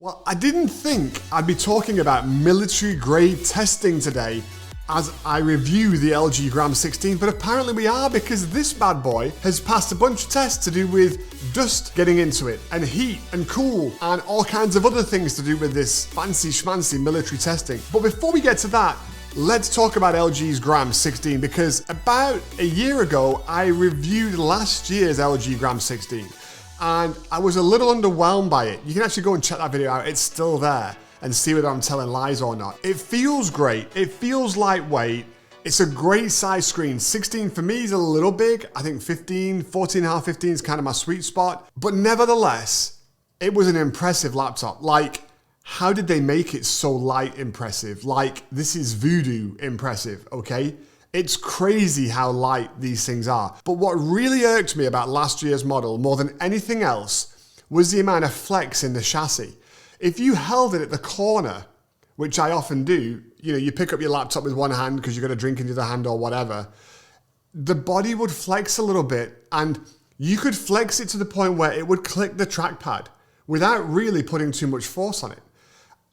Well, I didn't think I'd be talking about military grade testing today as I review the LG Gram 16, but apparently we are, because this bad boy has passed a bunch of tests to do with dust getting into it and heat and cool and all kinds of other things to do with this fancy schmancy military testing. But before we get to that, let's talk about LG's Gram 16, because about a year ago I reviewed last year's LG Gram 16. And I was a little underwhelmed by it. You can actually go and check that video out, it's still there, and see whether I'm telling lies or not. It feels great, it feels lightweight, it's a great size screen. 16 for me is a little big, I think 15, 14.5, 15 is kind of my sweet spot. But nevertheless, it was an impressive laptop. Like, how did they make it so light impressive? Like, this is voodoo impressive, okay? It's crazy how light these things are. But what really irked me about last year's model more than anything else was the amount of flex in the chassis. If you held it at the corner, which I often do, you know, you pick up your laptop with one hand because you've got a drink in the other hand or whatever, the body would flex a little bit, and you could flex it to the point where it would click the trackpad without really putting too much force on it.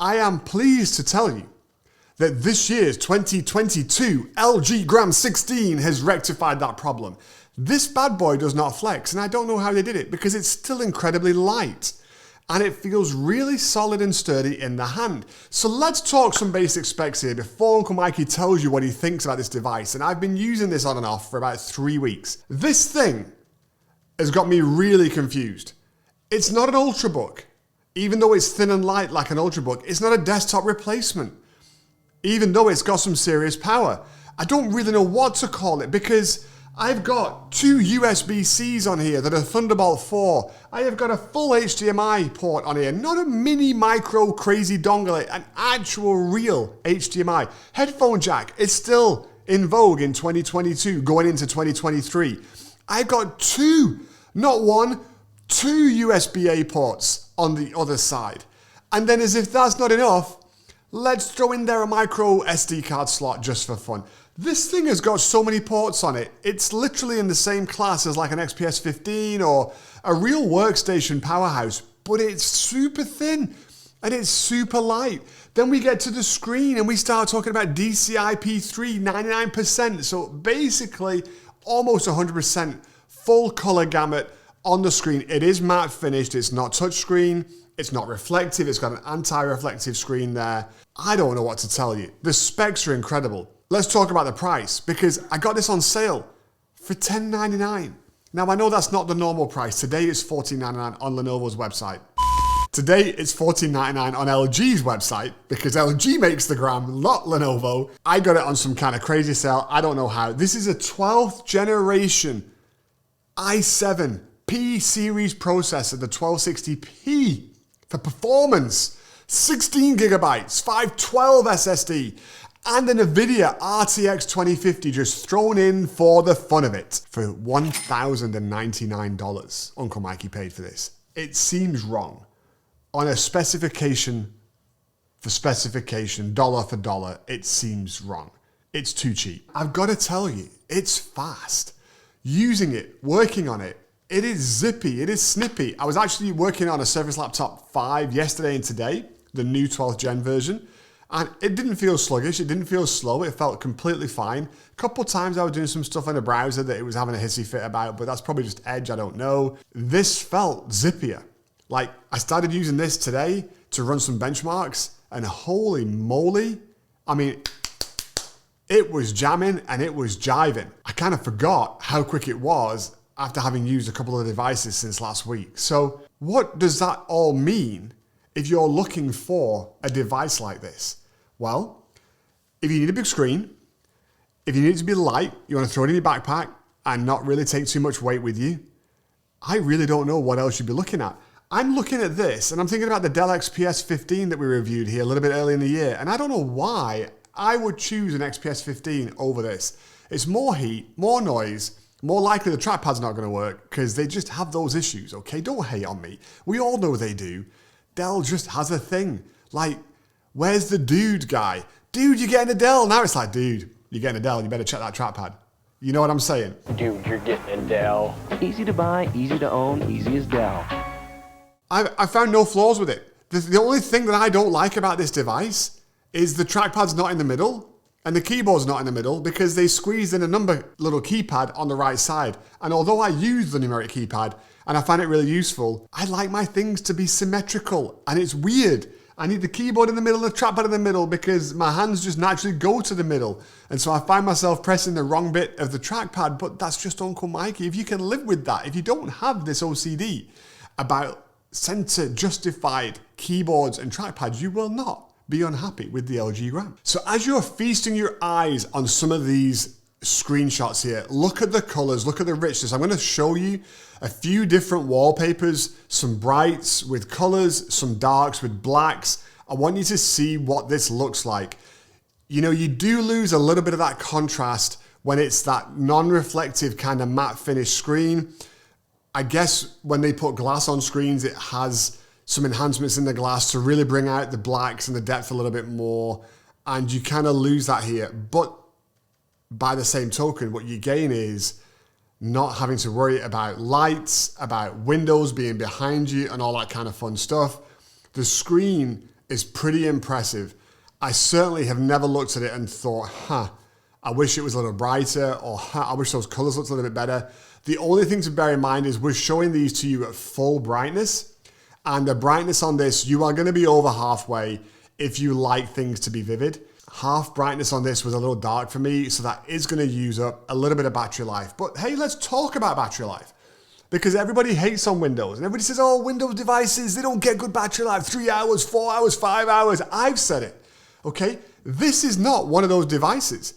I am pleased to tell you that this year's 2022 LG Gram 16 has rectified that problem. This bad boy does not flex, and I don't know how they did it because it's still incredibly light and it feels really solid and sturdy in the hand. So let's talk some basic specs here before Uncle Mikey tells you what he thinks about this device, and I've been using this on and off for about 3 weeks. This thing has got me really confused. It's not an Ultrabook. Even though it's thin and light like an Ultrabook, it's not a desktop replacement. Even though it's got some serious power. I don't really know what to call it because I've got two USB-Cs on here that are Thunderbolt 4. I have got a full HDMI port on here, not a mini micro crazy dongle, an actual real HDMI. Headphone jack is still in vogue in 2022 going into 2023. I've got two, not one, two USB-A ports on the other side. And then as if that's not enough, let's throw in there a micro SD card slot just for fun. This thing has got so many ports on it, it's literally in the same class as like an XPS 15 or a real workstation powerhouse, but it's super thin and it's super light. Then we get to the screen and we start talking about DCI-P3, 99%, so basically almost 100% full color gamut on the screen. It is matte finished, it's not touchscreen. It's not reflective, it's got an anti-reflective screen there. I don't know what to tell you. The specs are incredible. Let's talk about the price, because I got this on sale for $10.99. Now I know that's not the normal price. Today it's $14.99 on Lenovo's website. Today it's $14.99 on LG's website, because LG makes the Gram, not Lenovo. I got it on some kind of crazy sale, I don't know how. This is a 12th generation i7 P series processor, the 1260p. For performance, 16 gigabytes, 512 SSD, and an NVIDIA RTX 2050 just thrown in for the fun of it for $1,099. Uncle Mikey paid for this. It seems wrong. On a specification for specification, dollar for dollar, it seems wrong. It's too cheap. I've got to tell you, it's fast. Using it, working on it, it is zippy, it is snippy. I was actually working on a Surface Laptop 5 yesterday and today, the new 12th gen version, and it didn't feel sluggish, it didn't feel slow, it felt completely fine. A couple of times I was doing some stuff in the browser that it was having a hissy fit about, but that's probably just Edge, I don't know. This felt zippier. Like, I started using this today to run some benchmarks, and holy moly, I mean, it was jamming and it was jiving. I kind of forgot how quick it was after having used a couple of devices since last week. So what does that all mean if you're looking for a device like this? Well, if you need a big screen, if you need it to be light, you want to throw it in your backpack and not really take too much weight with you, I really don't know what else you'd be looking at. I'm looking at this and I'm thinking about the Dell XPS 15 that we reviewed here a little bit early in the year, and I don't know why I would choose an XPS 15 over this. It's more heat, more noise, more likely the trackpad's not going to work because they just have those issues, okay? Don't hate on me. We all know they do. Dell just has a thing. Like, where's the dude guy? Dude, you're getting a Dell. Now it's like, dude, you're getting a Dell. You better check that trackpad. You know what I'm saying? Dude, you're getting a Dell. Easy to buy, easy to own, easy as Dell. I found no flaws with it. The only thing that I don't like about this device is the trackpad's not in the middle and the keyboard's not in the middle because they squeezed in a number little keypad on the right side. And although I use the numeric keypad and I find it really useful, I like my things to be symmetrical, and it's weird. I need the keyboard in the middle and the trackpad in the middle because my hands just naturally go to the middle. And so I find myself pressing the wrong bit of the trackpad, but that's just Uncle Mikey. If you can live with that, if you don't have this OCD about center justified keyboards and trackpads, you will not be unhappy with the LG Gram. So as you're feasting your eyes on some of these screenshots here, look at the colors, look at the richness. I'm going to show you a few different wallpapers, some brights with colors, some darks with blacks. I want you to see what this looks like. You know, you do lose a little bit of that contrast when it's that non-reflective kind of matte finish screen. I guess when they put glass on screens, it has some enhancements in the glass to really bring out the blacks and the depth a little bit more. And you kind of lose that here. But by the same token, what you gain is not having to worry about lights, about windows being behind you and all that kind of fun stuff. The screen is pretty impressive. I certainly have never looked at it and thought, I wish it was a little brighter, or I wish those colors looked a little bit better. The only thing to bear in mind is we're showing these to you at full brightness, and the brightness on this, you are going to be over halfway if you like things to be vivid. Half brightness on this was a little dark for me, so that is going to use up a little bit of battery life. But hey, let's talk about battery life, because everybody hates on Windows and everybody says, oh, Windows devices, they don't get good battery life, 3 hours, 4 hours, 5 hours. I've said it, okay? This is not one of those devices.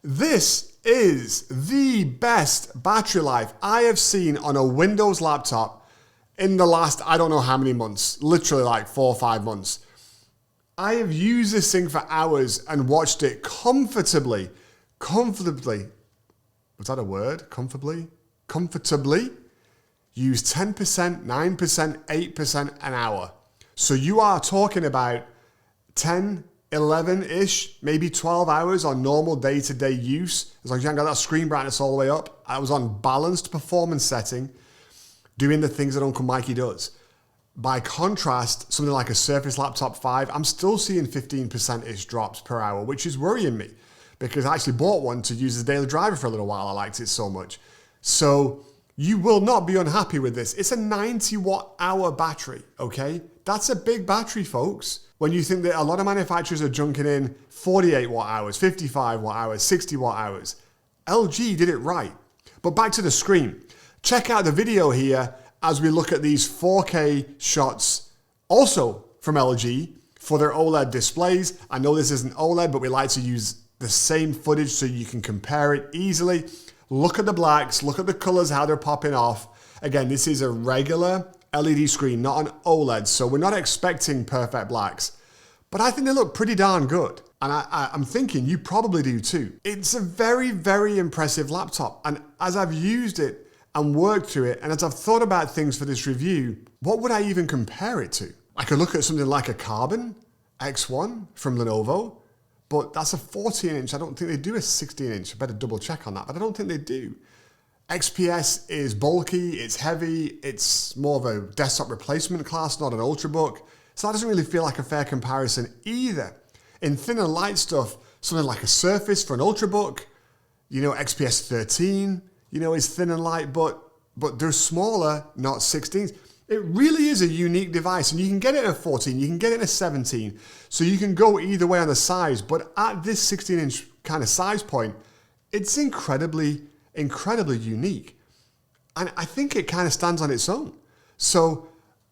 This is the best battery life I have seen on a Windows laptop in the last, I don't know how many months, literally like 4 or 5 months. I have used this thing for hours and watched it comfortably, was that a word? Comfortably use 10%, 9%, 8% an hour. So you are talking about 10, 11-ish, maybe 12 hours on normal day-to-day use. As long as you haven't got that screen brightness all the way up. I was on balanced performance setting, doing the things that Uncle Mikey does. By contrast, something like a Surface Laptop 5, I'm still seeing 15%-ish drops per hour, which is worrying me because I actually bought one to use as a daily driver for a little while. I liked it so much. So you will not be unhappy with this. It's a 90 watt hour battery, okay? That's a big battery, folks. When you think that a lot of manufacturers are junking in 48 watt hours, 55 watt hours, 60 watt hours, LG did it right. But back to the screen. Check out the video here as we look at these 4K shots, also from LG, for their OLED displays. I know this isn't OLED, but we like to use the same footage so you can compare it easily. Look at the blacks, look at the colors, how they're popping off. Again, this is a regular LED screen, not an OLED, so we're not expecting perfect blacks. But I think they look pretty darn good. And I'm thinking you probably do too. It's a very, very impressive laptop. And as I've used it and worked through it, and as I've thought about things for this review, what would I even compare it to? I could look at something like a Carbon X1 from Lenovo, but that's a 14-inch. I don't think they do a 16-inch. I better double check on that, but I don't think they do. XPS is bulky, it's heavy, it's more of a desktop replacement class, not an Ultrabook. So that doesn't really feel like a fair comparison either. In thin and light stuff, something like a Surface for an Ultrabook, you know, XPS 13, you know, is thin and light, but they're smaller, not 16s. It really is a unique device, and you can get it at 14, you can get it at 17, so you can go either way on the size, but at this 16-inch kind of size point, it's incredibly unique. And I think it kind of stands on its own. So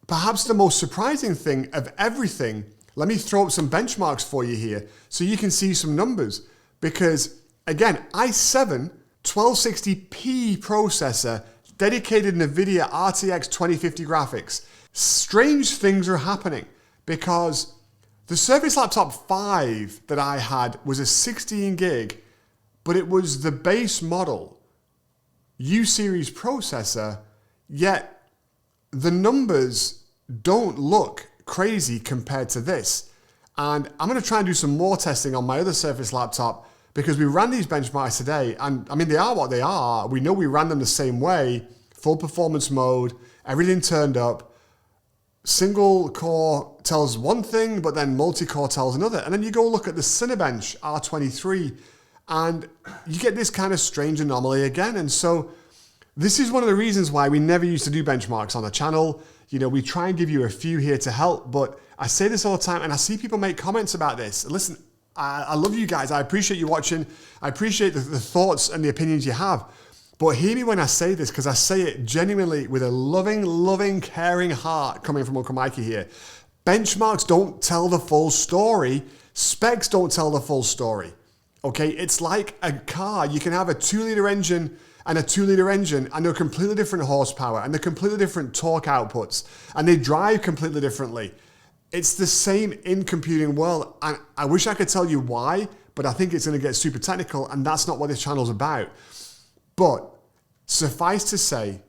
perhaps the most surprising thing of everything, let me throw up some benchmarks for you here so you can see some numbers, because again, i7 1260p processor, dedicated NVIDIA RTX 2050 graphics. Strange things are happening because the Surface Laptop 5 that I had was a 16 gig, but it was the base model U-series processor, yet the numbers don't look crazy compared to this. And I'm going to try and do some more testing on my other Surface laptop because we ran these benchmarks today, and I mean, they are what they are. We know we ran them the same way, full performance mode, everything turned up. single core tells one thing, but then multi-core tells another. And then you go look at the Cinebench R23, and you get this kind of strange anomaly again. And so this is one of the reasons why we never used to do benchmarks on the channel. You know, we try and give you a few here to help, but I say this all the time, and I see people make comments about this. Listen, I love you guys. I appreciate you watching. I appreciate the thoughts and the opinions you have. But hear me when I say this, because I say it genuinely with a loving, caring heart coming from Uncle Mikey here. Benchmarks don't tell the full story. Specs don't tell the full story. Okay, it's like a car. You can have a 2-liter engine and a 2-liter engine, and they're completely different horsepower, and they're completely different torque outputs, and they drive completely differently. It's the same in computing world, and I wish I could tell you why, but I think it's going to get super technical, and that's not what this channel's about. But suffice to say,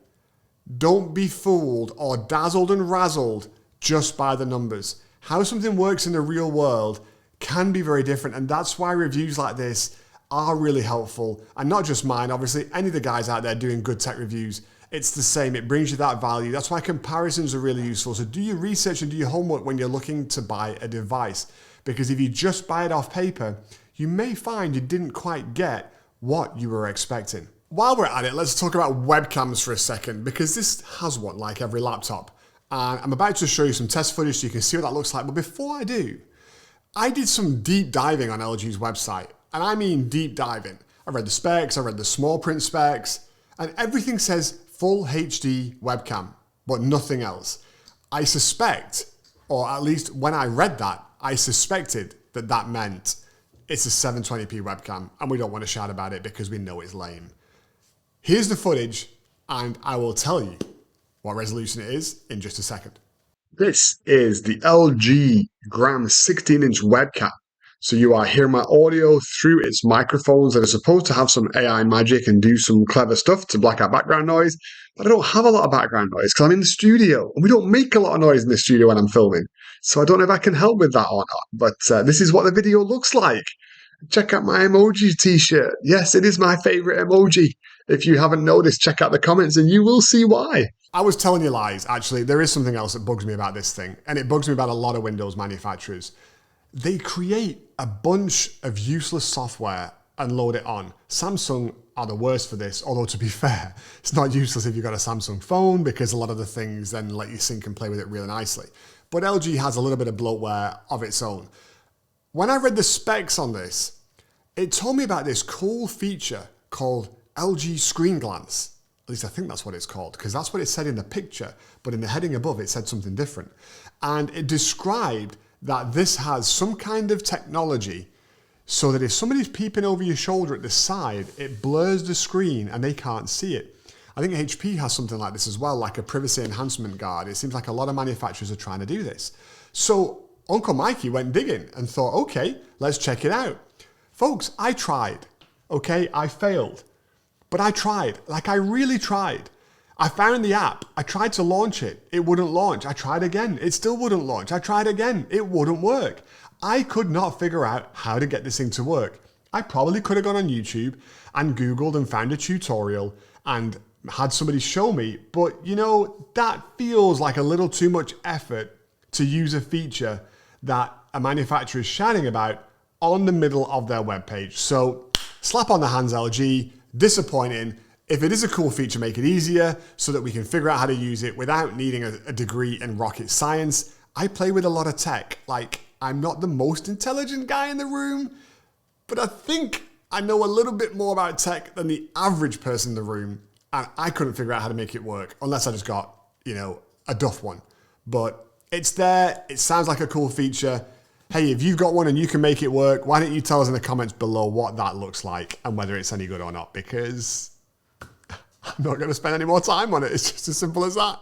don't be fooled or dazzled and razzled just by the numbers. How something works in the real world can be very different, and that's why reviews like this are really helpful. And not just mine, obviously, any of the guys out there doing good tech reviews, it's the same. It brings you that value. That's why comparisons are really useful. So do your research and do your homework when you're looking to buy a device, because if you just buy it off paper, you may find you didn't quite get what you were expecting. While we're at it, let's talk about webcams for a second, because this has one like every laptop. And I'm about to show you some test footage so you can see what that looks like. But before I do, I did some deep diving on LG's website. And I mean deep diving. I read the specs, I read the small print specs, and everything says full HD webcam, but nothing else. I suspect, or at least when I read that, I suspected that that meant it's a 720p webcam, and we don't want to shout about it because we know it's lame. Here's the footage, and I will tell you what resolution it is in just a second. This is the LG Gram 16-inch webcam. So you are hearing my audio through its microphones that are supposed to have some AI magic and do some clever stuff to black out background noise. But I don't have a lot of background noise because I'm in the studio, and we don't make a lot of noise in the studio when I'm filming. So I don't know if I can help with that or not. But this is what the video looks like. Check out my emoji t-shirt. Yes, it is my favorite emoji. If you haven't noticed, check out the comments and you will see why. I was telling you lies. Actually, there is something else that bugs me about this thing, and it bugs me about a lot of Windows manufacturers. They create a bunch of useless software and load it on. Samsung are the worst for this, although to be fair, it's not useless if you've got a Samsung phone because a lot of the things then let you sync and play with it really nicely. But LG has a little bit of bloatware of its own. When I read the specs on this, it told me about this cool feature called LG Screen Glance. At least I think that's what it's called, because that's what it said in the picture, but in the heading above it said something different. And it described that this has some kind of technology so that if somebody's peeping over your shoulder at the side, it blurs the screen and they can't see it. I think HP has something like this as well, like a privacy enhancement guard. It seems like a lot of manufacturers are trying to do this. So Uncle Mikey went digging and thought, okay, let's check it out. Folks, I tried, okay? I failed, but I tried, like I really tried. I found the app, I tried to launch it, it wouldn't launch. I tried again, it still wouldn't launch. I tried again, it wouldn't work. I could not figure out how to get this thing to work. I probably could have gone on YouTube and Googled and found a tutorial and had somebody show me, but you know, that feels like a little too much effort to use a feature that a manufacturer is shouting about on the middle of their webpage. So slap on the hands, LG, disappointing. If it is a cool feature, make it easier so that we can figure out how to use it without needing a degree in rocket science. I play with a lot of tech. Like, I'm not the most intelligent guy in the room, but I think I know a little bit more about tech than the average person in the room, and I couldn't figure out how to make it work unless I just got, you know, a duff one. But it's there. It sounds like a cool feature. Hey, if you've got one and you can make it work, why don't you tell us in the comments below what that looks like and whether it's any good or not, because I'm not going to spend any more time on it. It's just as simple as that.